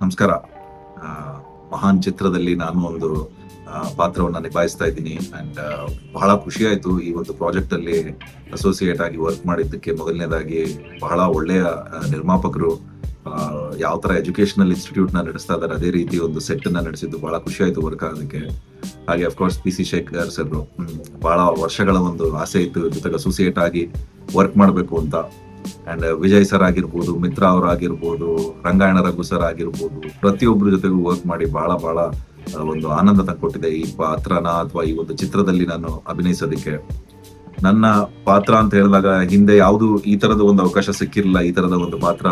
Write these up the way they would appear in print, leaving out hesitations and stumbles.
ನಮಸ್ಕಾರ. ಆ, ಮಹಾನ್ ಚಿತ್ರದಲ್ಲಿ ನಾನು ಒಂದು ಪಾತ್ರವನ್ನ ನಿಭಾಯಿಸ್ತಾ ಇದ್ದೀನಿ ಅಂಡ್ ಬಹಳ ಖುಷಿ ಆಯ್ತು ಈ ಒಂದು ಪ್ರಾಜೆಕ್ಟ್ ಅಲ್ಲಿ ಅಸೋಸಿಯೇಟ್ ಆಗಿ ವರ್ಕ್ ಮಾಡಿದ್ದಕ್ಕೆ. ಮೊದಲನೇದಾಗಿ ಬಹಳ ಒಳ್ಳೆಯ ನಿರ್ಮಾಪಕರು ಯಾವ ತರ ಎಜುಕೇಶನಲ್ ಇನ್ಸ್ಟಿಟ್ಯೂಟ್ ನ ನಡೆಸ್ತಾ ಇದ್ದಾರೆ ಅದೇ ರೀತಿ ಒಂದು ಸೆಟ್ ನ ನಡೆಸಿದ್ದು ಬಹಳ ಖುಷಿ ಆಯ್ತು ವರ್ಕ್ ಆಗೋದಕ್ಕೆ. ಹಾಗೆ ಅಫ್ಕೋರ್ಸ್ PC ಶೇಖರ್ ಸರ್ ಬಹಳ ವರ್ಷಗಳ ಒಂದು ಆಸೆ ಇತ್ತು ಜೊತೆಗೆ ಅಸೋಸಿಯೇಟ್ ಆಗಿ ವರ್ಕ್ ಮಾಡಬೇಕು ಅಂತ. ಅಂಡ್ ವಿಜಯ್ ಸರ್ ಆಗಿರ್ಬೋದು, ಮಿತ್ರ ಅವರಾಗಿರ್ಬೋದು, ರಂಗಾಯಣ ರಘು ಸರ್ ಆಗಿರ್ಬೋದು, ಪ್ರತಿಯೊಬ್ಬರ ಜೊತೆಗೂ ವರ್ಕ್ ಮಾಡಿ ಬಹಳ ಬಹಳ ಒಂದು ಆನಂದ ತಂದ್ಕೊಟ್ಟಿದೆ ಈ ಪಾತ್ರನ ಅಥವಾ ಈ ಒಂದು ಚಿತ್ರದಲ್ಲಿ ನಾನು ಅಭಿನಯಿಸೋದಕ್ಕೆ. ನನ್ನ ಪಾತ್ರ ಅಂತ ಹೇಳಿದಾಗ ಹಿಂದೆ ಯಾವುದು ಈ ತರದ ಒಂದು ಅವಕಾಶ ಸಿಕ್ಕಿರಲಿಲ್ಲ, ಈ ತರದ ಒಂದು ಪಾತ್ರ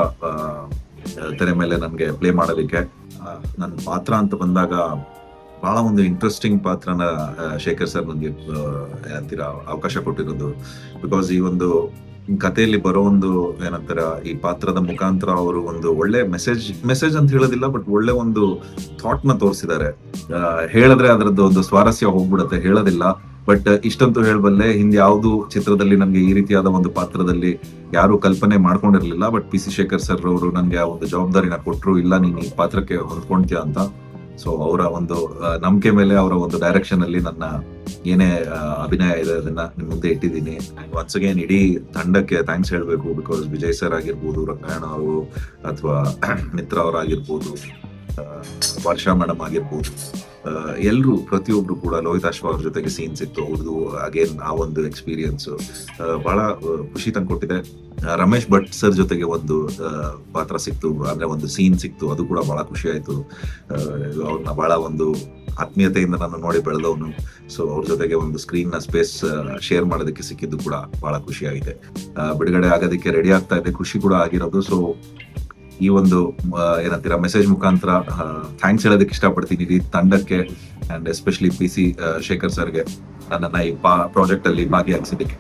ತೆರೆ ಮೇಲೆ ನನ್ಗೆ ಪ್ಲೇ ಮಾಡೋದಕ್ಕೆ. ನನ್ನ ಪಾತ್ರ ಅಂತ ಬಂದಾಗ ಬಹಳ ಒಂದು ಇಂಟ್ರೆಸ್ಟಿಂಗ್ ಪಾತ್ರನ ಶೇಖರ್ ಸರ್ ನನಗೆ ಅಂತೀರಾ ಅವಕಾಶ ಕೊಟ್ಟಿರೋದು. ಬಿಕಾಸ್ ಈ ಒಂದು ಕಥೆಯಲ್ಲಿ ಬರೋ ಒಂದು ಏನಂತಾರ ಈ ಪಾತ್ರದ ಮುಖಾಂತರ ಅವರು ಒಂದು ಒಳ್ಳೆ ಮೆಸೇಜ್ ಅಂತ ಹೇಳೋದಿಲ್ಲ, ಬಟ್ ಒಳ್ಳೆ ಒಂದು ಥಾಟ್ ನ ತೋರಿಸಿದ್ದಾರೆ. ಹೇಳಿದ್ರೆ ಅದರದ್ದು ಒಂದು ಸ್ವಾರಸ್ಯ ಹೋಗ್ಬಿಡುತ್ತೆ, ಹೇಳೋದಿಲ್ಲ. ಬಟ್ ಇಷ್ಟಂತೂ ಹೇಳಬಲ್ಲೆ, ಹಿಂದೆ ಯಾವ್ದು ಚಿತ್ರದಲ್ಲಿ ನನ್ಗೆ ಈ ರೀತಿಯಾದ ಒಂದು ಪಾತ್ರದಲ್ಲಿ ಯಾರು ಕಲ್ಪನೆ ಮಾಡ್ಕೊಂಡಿರ್ಲಿಲ್ಲ. ಬಟ್ PC ಶೇಖರ್ ಸರ್ ಅವರು ನನ್ಗೆ ಆ ಒಂದು ಜವಾಬ್ದಾರಿನ ಕೊಟ್ರು, ಇಲ್ಲ ನೀನ್ ಈ ಪಾತ್ರಕ್ಕೆ ಹೊಂದ್ಕೊಂತೀಯ ಅಂತ. ಸೊ ಅವರ ಒಂದು ನಂಬಿಕೆ ಮೇಲೆ, ಅವರ ಒಂದು ಡೈರೆಕ್ಷನ್ ಅಲ್ಲಿ ನನ್ನ ಏನೇ ಅಭಿನಯ ಇದೆ ಅದನ್ನ ನಿಮ್ ಮುಂದೆ ಇಟ್ಟಿದ್ದೀನಿ. ಒನ್ಸ್ ಅಗೇನ್ ಇಡೀ ತಂಡಕ್ಕೆ ಥ್ಯಾಂಕ್ಸ್ ಹೇಳ್ಬೇಕು. ಬಿಕಾಸ್ ವಿಜಯ್ ಸರ್ ಆಗಿರ್ಬೋದು, ರಂಗಾಯಣ ಅವರು ಅಥವಾ ಮಿತ್ರ ಅವರಾಗಿರ್ಬೋದು, ವರ್ಷಾ ಮೇಡಮ್ ಆಗಿರ್ಬೋದು, ಎಲ್ರು ಪ್ರತಿಯೊಬ್ರು ಕೂಡ. ಲೋಹಿತ್ ಅಶ್ವ ಅವ್ರ ಜೊತೆಗೆ ಸೀನ್ಸ್ ಇತ್ತು ಅವ್ರದ್ದು. ಅಗೇನ್ ಆ ಒಂದು ಎಕ್ಸ್ಪೀರಿಯನ್ಸ್ ಬಹಳ ಖುಷಿ ತಂದ್ಕೊಟ್ಟಿದೆ. ರಮೇಶ್ ಭಟ್ ಸರ್ ಜೊತೆಗೆ ಒಂದು ಪಾತ್ರ ಸಿಕ್ತು, ಅಂದ್ರೆ ಒಂದು ಸೀನ್ ಸಿಕ್ತು, ಅದು ಕೂಡ ಬಹಳ ಖುಷಿ ಆಯ್ತು. ಅವ್ರನ್ನ ಬಹಳ ಒಂದು ಆತ್ಮೀಯತೆಯಿಂದ ನಾನು ನೋಡಿ ಬೆಳೆದವನು. ಸೊ ಅವ್ರ ಜೊತೆಗೆ ಒಂದು ಸ್ಕ್ರೀನ್ ನ ಸ್ಪೇಸ್ ಶೇರ್ ಮಾಡೋದಕ್ಕೆ ಸಿಕ್ಕಿದ್ದು ಕೂಡ ಬಹಳ ಖುಷಿ ಆಗಿದೆ. ಬಿಡುಗಡೆ ಆಗೋದಕ್ಕೆ ರೆಡಿ ಆಗ್ತಾ ಇದೆ, ಖುಷಿ ಕೂಡ ಆಗಿರೋದು. ಸೊ ಈ ಒಂದು ಏನಂತೀರಾ ಮೆಸೇಜ್ ಮುಖಾಂತರ ಥ್ಯಾಂಕ್ಸ್ ಹೇಳೋದಕ್ಕೆ ಇಷ್ಟಪಡ್ತೀನಿ ಇಡೀ ತಂಡಕ್ಕೆ ಅಂಡ್ ಎಸ್ಪೆಷಲಿ PC ಶೇಖರ್ ಸರ್ಗೆ ನನ್ನನ್ನ ಈ ಪ್ರಾಜೆಕ್ಟ್ ಅಲ್ಲಿ ಭಾಗಿಯಾಗಿಸಿದ್ದಕ್ಕೆ.